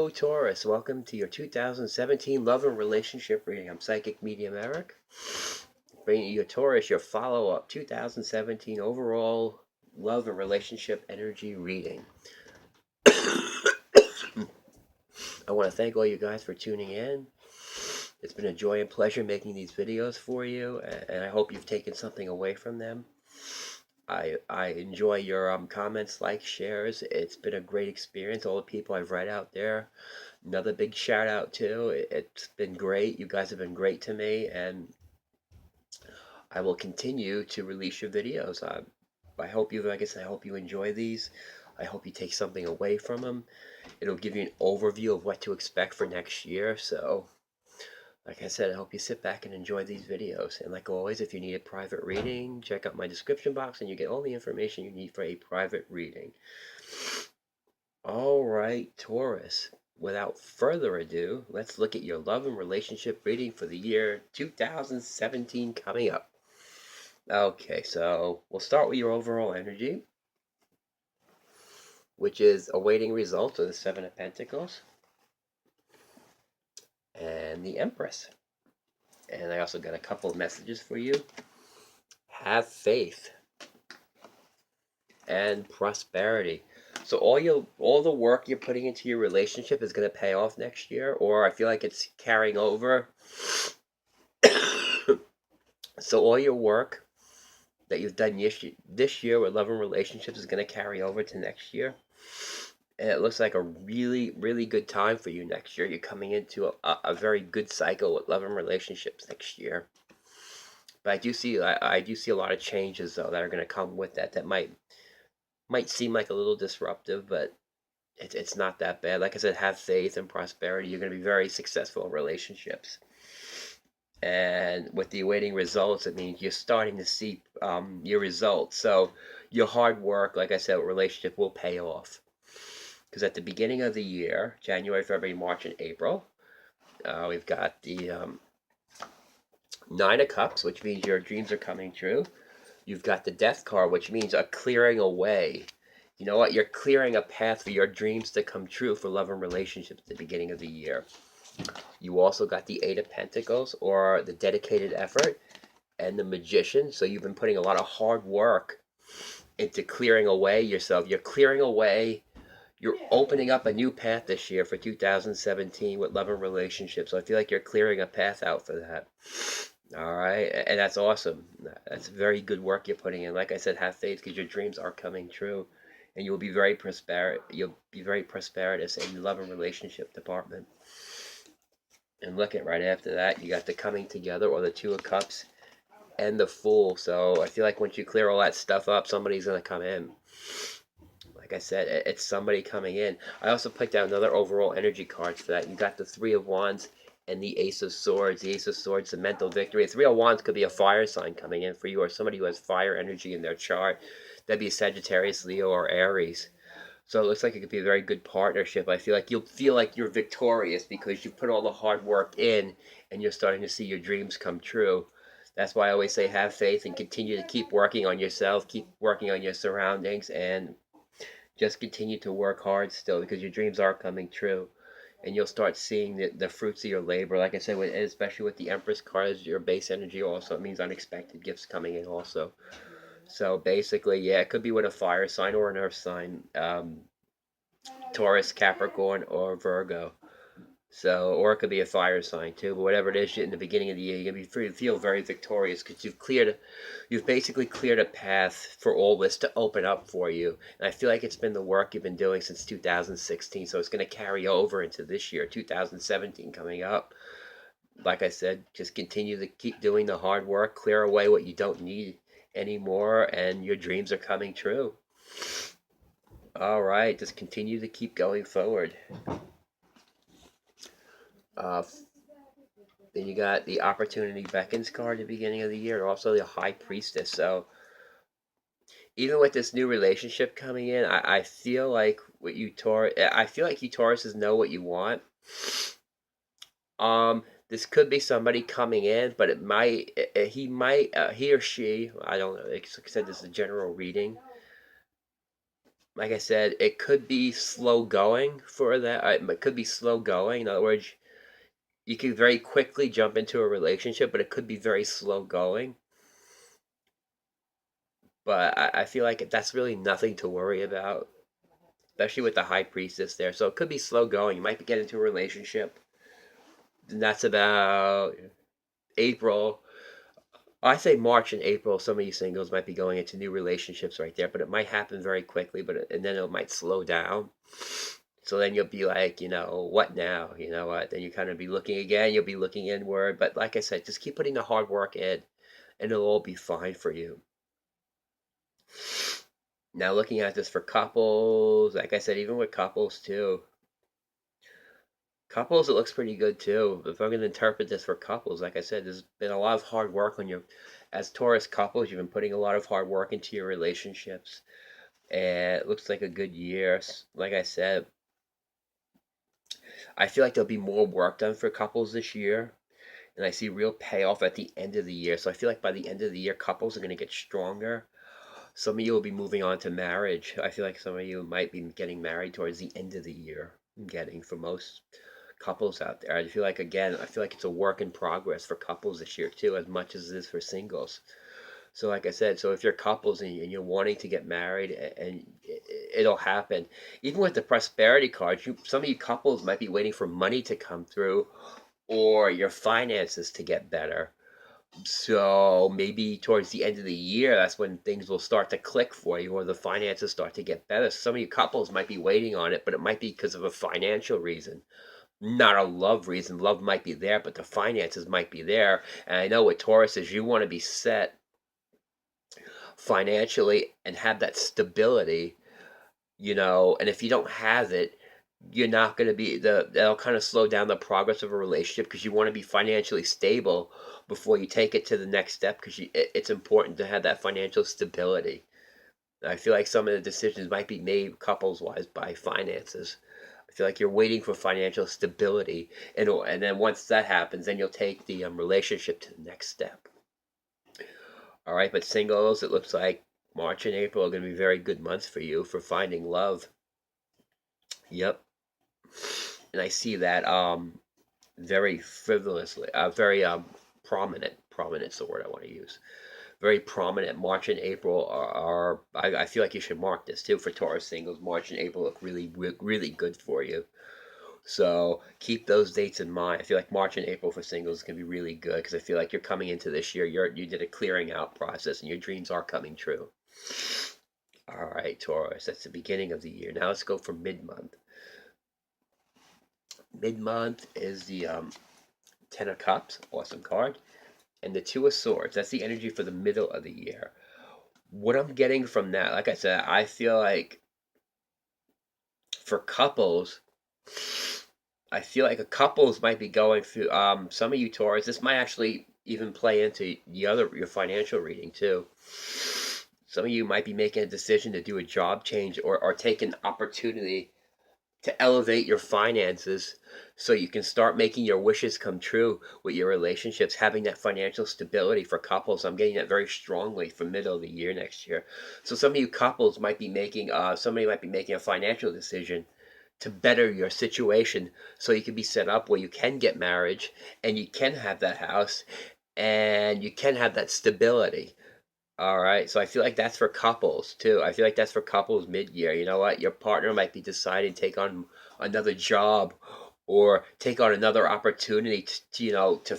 Hello, Taurus. Welcome to your 2017 Love and Relationship reading. I'm Psychic Medium Eric. Bringing you, Taurus, your follow-up 2017 overall Love and Relationship energy reading. I want to thank all you guys for tuning in. It's been a joy and pleasure making these videos for you, and I hope you've taken something away from them. I enjoy your comments, likes, shares. It's been a great experience. All the people I've read out there. Another big shout out too. It's been great. You guys have been great to me, and I will continue to release your videos. I hope you, like I said, I hope you enjoy these. I hope you take something away from them. It'll give you an overview of what to expect for next year. So, like I said, I hope you sit back and enjoy these videos. And like always, if you need a private reading, check out my description box and you get all the information you need for a private reading. All right, Taurus. Without further ado, let's look at your love and relationship reading for the year 2017 coming up. Okay, so we'll start with your overall energy, which is awaiting results of the Seven of Pentacles and the Empress. And I also got a couple of messages for you. Have faith and prosperity. So all the work you're putting into your relationship is going to pay off next year, or I feel like it's carrying over. So all your work that you've done this year with love and relationships is going to carry over to next year. And it looks like a really, really good time for you next year. You're coming into a very good cycle with love and relationships next year. But I do see a lot of changes though that are going to come with that. That might seem like a little disruptive, but it's not that bad. Like I said, have faith and prosperity. You're going to be very successful in relationships. And with the awaiting results, it means you're starting to see your results. So your hard work, like I said, relationship will pay off. Because at the beginning of the year, January, February, March, and April, we've got the Nine of Cups, which means your dreams are coming true. You've got the Death card, which means a clearing away. You know what? You're clearing a path for your dreams to come true for love and relationships at the beginning of the year. You also got the Eight of Pentacles, or the dedicated effort, and the Magician. So you've been putting a lot of hard work into clearing away yourself. You're clearing away. You're opening up a new path this year for 2017 with love and relationships. So I feel like you're clearing a path out for that. All right, and that's awesome. That's very good work you're putting in. Like I said, have faith because your dreams are coming true, and you'll be very You'll be very prosperous in the love and relationship department. And look at right after that, you got the Coming Together, or the Two of Cups, and the Fool. So I feel like once you clear all that stuff up, somebody's gonna come in. Like I said, it's somebody coming in. I also put down another overall energy cards for that. You got the Three of Wands and the Ace of Swords. The Ace of Swords, the mental victory. The Three of Wands could be a fire sign coming in for you, or somebody who has fire energy in their chart. That'd be Sagittarius, Leo, or Aries. So it looks like it could be a very good partnership. I feel like you'll feel like you're victorious because you put all the hard work in and you're starting to see your dreams come true. That's why I always say have faith and continue to keep working on yourself, keep working on your surroundings, and just continue to work hard still because your dreams are coming true. And you'll start seeing the fruits of your labor. Like I said, especially with the Empress cards, your base energy also, it means unexpected gifts coming in also. So basically, yeah, it could be with a fire sign or an earth sign, Taurus, Capricorn, or Virgo. So, or it could be a fire sign too. But whatever it is, in the beginning of the year, you're gonna feel very victorious because you've basically cleared a path for all this to open up for you. And I feel like it's been the work you've been doing since 2016. So it's gonna carry over into this year, 2017 coming up. Like I said, just continue to keep doing the hard work, clear away what you don't need anymore, and your dreams are coming true. All right, just continue to keep going forward. Then you got the Opportunity Beckons card at the beginning of the year, and also the High Priestess. So even with this new relationship coming in, I feel like I feel like you Tauruses know what you want. This could be somebody coming in, but he or she, I don't know. Like I said, this is a general reading. Like I said, it could be slow going for that. It could be slow going. In other words, you could very quickly jump into a relationship, but it could be very slow going. But I feel like that's really nothing to worry about, especially with the high priestess there. So it could be slow going. You might get into a relationship. And that's about April. I say March and April. Some of you singles might be going into new relationships right there, but it might happen very quickly. And then it might slow down. So then you'll be like, what now? You know what? Then you kind of be looking again. You'll be looking inward. But like I said, just keep putting the hard work in, and it'll all be fine for you. Now, looking at this for couples, like I said, even with couples too, couples, it looks pretty good too. If I'm going to interpret this for couples, like I said, there's been a lot of hard work on your, as Taurus couples, you've been putting a lot of hard work into your relationships. And it looks like a good year. Like I said, I feel like there'll be more work done for couples this year. And I see real payoff at the end of the year. So I feel like by the end of the year, couples are going to get stronger. Some of you will be moving on to marriage. I feel like some of you might be getting married towards the end of the year. I'm getting for most couples out there. I feel like, again, I feel like it's a work in progress for couples this year too, as much as it is for singles. So like I said, so if you're couples and you're wanting to get married, and it'll happen. Even with the prosperity cards, some of you couples might be waiting for money to come through or your finances to get better. So maybe towards the end of the year, that's when things will start to click for you, or the finances start to get better. Some of you couples might be waiting on it, but it might be because of a financial reason, not a love reason. Love might be there, but the finances might be there. And I know with Taurus is you want to be set financially and have that stability, and if you don't have it, you're not going to be that'll kind of slow down the progress of a relationship, because you want to be financially stable before you take it to the next step, because it's important to have that financial stability. And I feel like some of the decisions might be made couples wise by finances. I feel like you're waiting for financial stability, and then once that happens, then you'll take the relationship to the next step. All right, but singles, it looks like March and April are going to be very good months for you for finding love. Yep. And I see that very frivolously, very prominent's the word I want to use. Very prominent. March and April I feel like you should mark this too for Taurus singles. March and April look really, really good for you. So keep those dates in mind. I feel like March and April for singles is going to be really good, because I feel like you're coming into this year. You did a clearing out process, and your dreams are coming true. All right, Taurus, that's the beginning of the year. Now let's go for mid-month. Mid-month is the Ten of Cups, awesome card, and the Two of Swords. That's the energy for the middle of the year. What I'm getting from that, like I said, I feel like for couples, I feel like a couples might be going through some of you Taurus. This might actually even play into your financial reading too. Some of you might be making a decision to do a job change, or take an opportunity to elevate your finances so you can start making your wishes come true with your relationships, having that financial stability for couples. I'm getting that very strongly for middle of the year next year. So some of you couples might be making somebody might be making a financial decision to better your situation, so you can be set up where you can get marriage, and you can have that house, and you can have that stability. All right, so I feel like that's for couples too. I feel like that's for couples mid-year. You know what? Your partner might be deciding to take on another job, or take on another opportunity to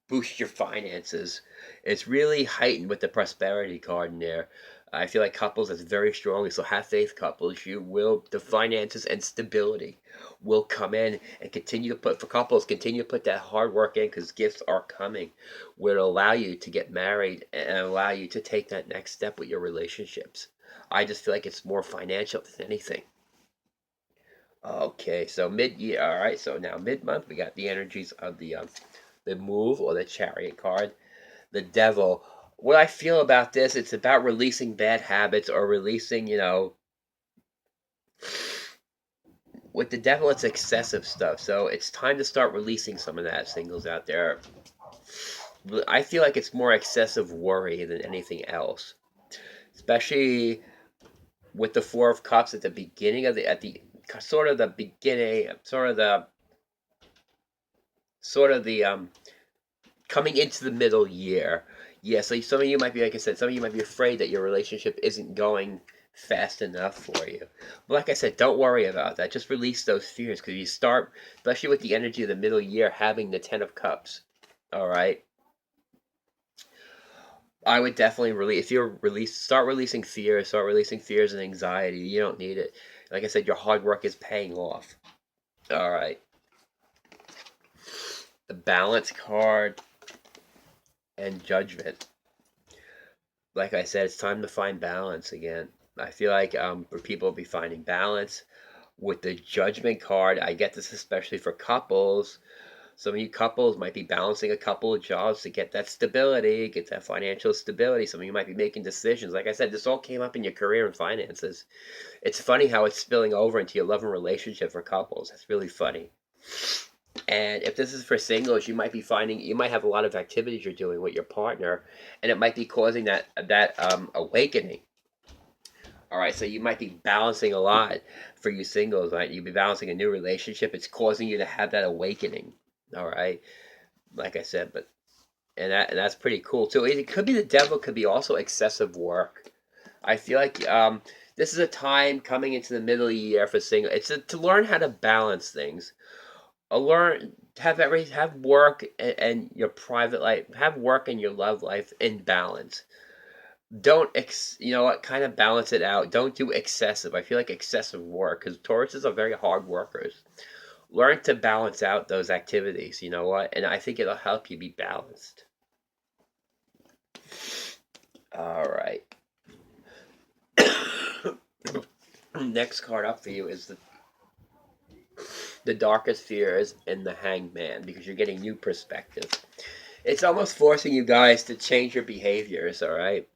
boost your finances. It's really heightened with the prosperity card in there. I feel like couples, that's very strongly. So have faith, couples. The finances and stability will come in, and continue to put that hard work in, because gifts are coming, will allow you to get married and allow you to take that next step with your relationships. I just feel like it's more financial than anything. Okay, so mid-year. All right, so now mid-month, we got the energies of the Move, or the Chariot card, the Devil. What I feel about this, it's about releasing bad habits, or releasing, with the Devil, it's excessive stuff. So it's time to start releasing some of that, singles out there. I feel like it's more excessive worry than anything else. Especially with the Four of Cups at the beginning of the at the sort of the beginning, sort of the coming into the middle year. Yeah, so some of you might be, like I said, some of you might be afraid that your relationship isn't going fast enough for you. But like I said, don't worry about that. Just release those fears because you start, especially with the energy of the middle year, having the Ten of Cups. All right. I would definitely release if you're start releasing fears, and anxiety. You don't need it. Like I said, your hard work is paying off. All right. The Balance card and Judgment. Like I said, it's time to find balance again. I feel like for people will be finding balance with the Judgment card. I get this especially for couples. Some of you couples might be balancing a couple of jobs to get that stability, get that financial stability. Some of you might be making decisions. Like I said, this all came up in your career and finances. It's funny how it's spilling over into your love and relationship for couples. That's really funny. And if this is for singles, you might be finding you might have a lot of activities you're doing with your partner, and it might be causing that awakening. All right, so you might be balancing a lot for you singles, right? You'd be balancing a new relationship. It's causing you to have that awakening. All right, like I said, but and that's pretty cool too. It could be the devil, could be also excessive work. I feel like this is a time coming into the middle of the year for single. It's to learn how to balance things. Learn have work and your private life, have work and your love life in balance. Don't you know what, kind of balance it out. Don't do excessive. I feel like excessive work because Tauruses are very hard workers. Learn to balance out those activities. You know what, and I think it'll help you be balanced. All right. Next card up for you is the Darkest Fears and the Hanged Man because you're getting new perspective. It's almost forcing you guys to change your behaviors, all right?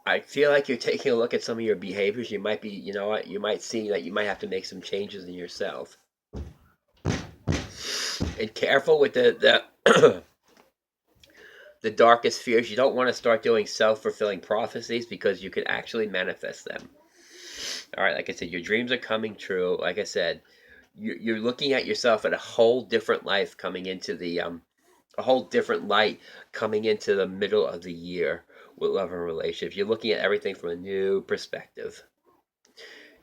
I feel like you're taking a look at some of your behaviors. You might be, you know what, you might see that you might have to make some changes in yourself. And careful with the the darkest fears. You don't want to start doing self-fulfilling prophecies because you can actually manifest them. All right, like I said, your dreams are coming true. Like I said, you're looking at yourself at a whole different life coming into a whole different light coming into the middle of the year with love and relationships. You're looking at everything from a new perspective.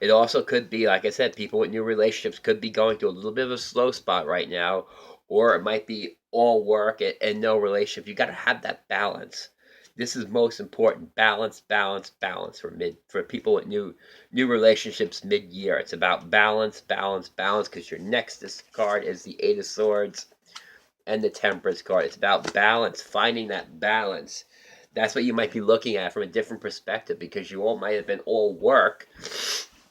It also could be, like I said, people with new relationships could be going through a little bit of a slow spot right now, or it might be all work and no relationship. You got to have that balance. This is most important. Balance, balance, balance for people with new relationships mid year. It's about balance, balance, balance. Because your next card is the Eight of Swords and the Temperance card. It's about balance, finding that balance. That's what you might be looking at from a different perspective because you all might have been all work.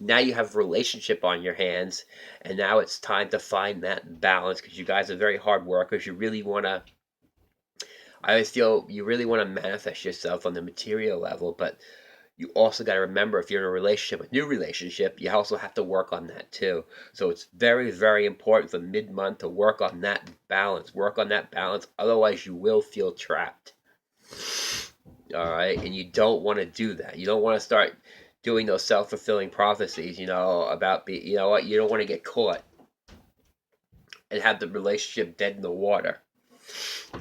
Now you have a relationship on your hands, and now it's time to find that balance because you guys are very hard workers. You really want to, I always feel you really want to manifest yourself on the material level, but you also got to remember if you're in a relationship, a new relationship, you also have to work on that too. So it's very, very important for mid-month to work on that balance. Work on that balance. Otherwise, you will feel trapped. All right. And you don't want to do that. You don't want to start doing those self-fulfilling prophecies, about you know what, you don't want to get caught and have the relationship dead in the water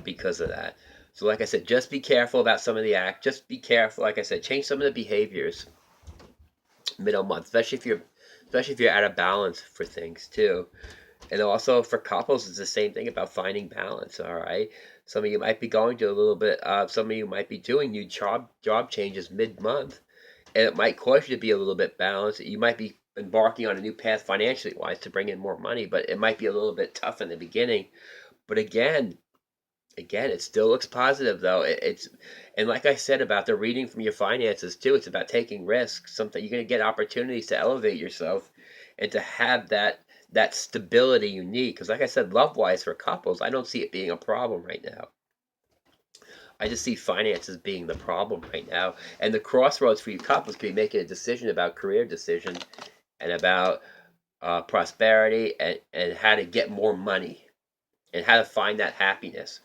because of that. So like I said, just be careful about some of the act. Just be careful. Like I said, change some of the behaviors middle month, especially if you're out of balance for things too. And also for couples, it's the same thing about finding balance. All right. Some of you might be going to a little bit. Some of you might be doing new job changes mid month, and it might cause you to be a little bit balanced. You might be embarking on a new path financially wise to bring in more money, but it might be a little bit tough in the beginning. But again, it still looks positive though. It's and like I said about the reading from your finances too, it's about taking risks. Something you're going to get opportunities to elevate yourself and to have that stability you need. Because like I said, love wise for couples, I don't see it being a problem right now. I just see finances being the problem right now. And the crossroads for you couples could be making a decision about career decision and about prosperity and how to get more money and how to find that happiness.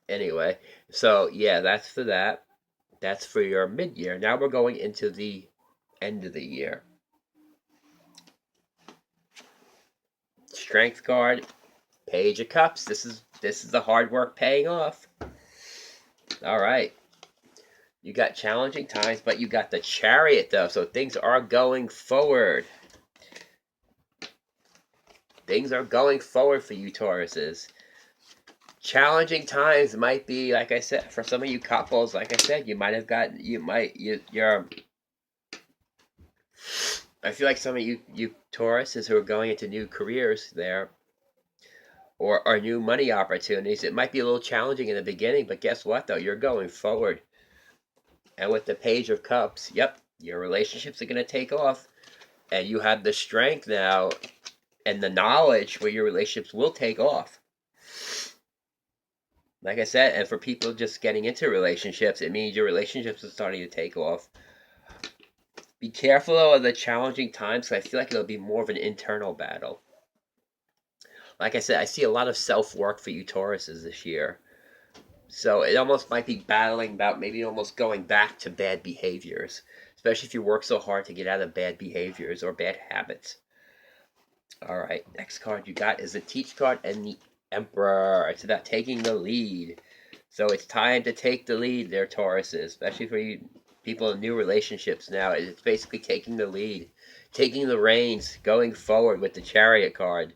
Anyway, So yeah, that's for that. That's for your mid-year. Now we're going into the end of the year. Strength card, Page of Cups. This is the hard work paying off. All right. You got challenging times, but you got the Chariot though, so things are going forward. Things are going forward for you Tauruses. Challenging times might be, like I said, for some of you couples, like I said, you might have gotten, you're, I feel like some of you Tauruses who are going into new careers there, or new money opportunities, it might be a little challenging in the beginning, but guess what though? You're going forward. And with the Page of Cups, yep, your relationships are going to take off. And you have the strength now and the knowledge where your relationships will take off. Like I said, and for people just getting into relationships, it means your relationships are starting to take off. Be careful though of the challenging times, because I feel like it'll be more of an internal battle. Like I said, I see a lot of self-work for you Tauruses this year. So it almost might be battling about maybe almost going back to bad behaviors, especially if you work so hard to get out of bad behaviors or bad habits. All right, next card you got is the Teach card and the Emperor. It's about taking the lead. So it's time to take the lead there, Tauruses, especially for you people in new relationships now. It's basically taking the lead, taking the reins, going forward with the Chariot card.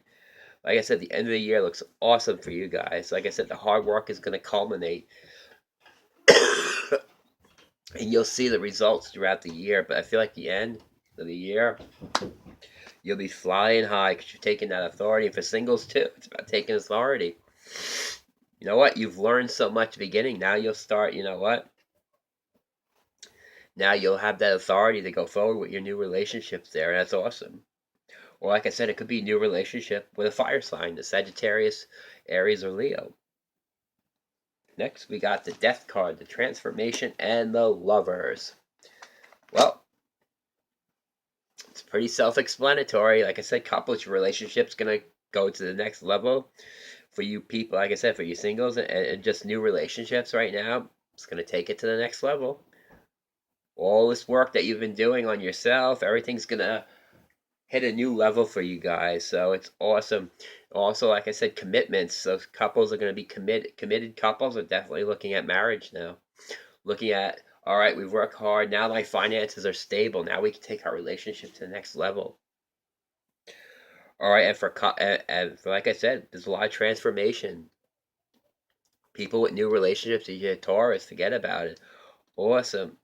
Like I said, the end of the year looks awesome for you guys. Like I said, the hard work is going to culminate. And you'll see the results throughout the year. But I feel like the end of the year, you'll be flying high because you're taking that authority. And for singles too, it's about taking authority. You know what? You've learned so much at the beginning. Now you'll start, you know what? Now you'll have that authority to go forward with your new relationships there. And that's awesome. Or like I said, it could be a new relationship with a fire sign, the Sagittarius, Aries, or Leo. Next, we got the Death card, the Transformation, and the Lovers. Well, it's pretty self-explanatory. Like I said, couples relationships going to go to the next level. For you people, like I said, for you singles and just new relationships right now, it's going to take it to the next level. All this work that you've been doing on yourself, everything's going to hit a new level for you guys. So it's awesome. Also, like I said, commitments. So couples are going to be committed couples are definitely looking at marriage now. Looking at, all right, we've worked hard. Now my finances are stable. Now we can take our relationship to the next level. All right, and for like I said, there's a lot of transformation. People with new relationships, you get Taurus, forget about it. Awesome.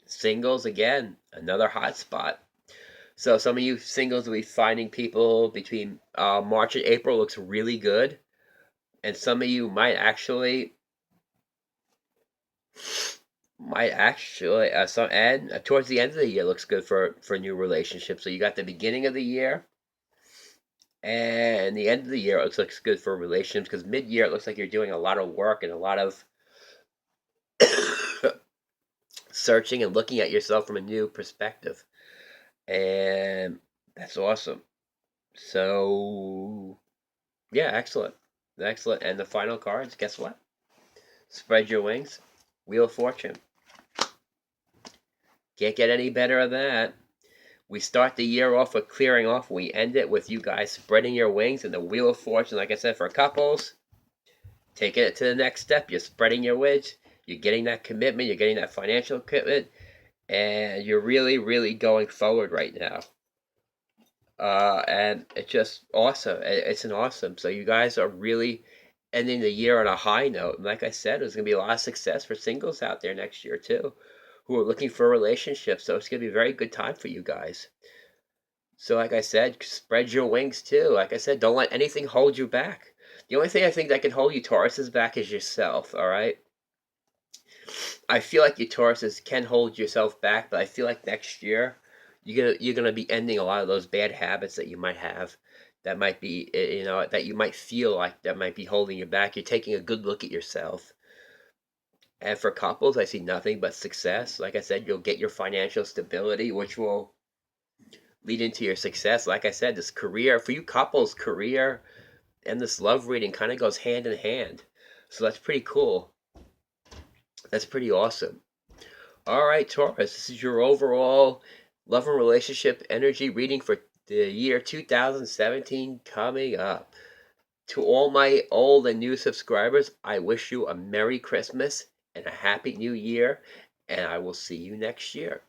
Singles again, another hot spot. So some of you singles will be finding people between March and April looks really good, and some of you might actually some and towards the end of the year looks good for new relationships. So you got the beginning of the year and the end of the year looks good for relationships, because mid-year it looks like you're doing a lot of work and a lot of searching and looking at yourself from a new perspective, and that's awesome. So yeah, excellent. And the final cards, guess what? Spread your wings. Wheel of Fortune. Can't get any better than that. We start the year off with clearing off. We end it with you guys spreading your wings, and the Wheel of Fortune, like I said, for couples, taking it to the next step. You're spreading your wings. You're getting that commitment. You're getting that financial commitment. And you're really, really going forward right now. And it's just awesome. It's an awesome. So you guys are really ending the year on a high note. And like I said, there's going to be a lot of success for singles out there next year too, who are looking for relationships. So it's going to be a very good time for you guys. So like I said, spread your wings too. Like I said, don't let anything hold you back. The only thing I think that can hold you Tauruses back is yourself, all right? I feel like you Tauruses can hold yourself back, but I feel like next year you're gonna be ending a lot of those bad habits that you might have, that might be that you might feel like that might be holding you back. You're taking a good look at yourself. And for couples, I see nothing but success. Like I said, you'll get your financial stability, which will lead into your success. Like I said, this career for you couples, career and this love reading kind of goes hand in hand. So that's pretty cool. That's pretty awesome. All right, Taurus, this is your overall love and relationship energy reading for the year 2017 coming up. To all my old and new subscribers, I wish you a Merry Christmas and a Happy New Year, and I will see you next year.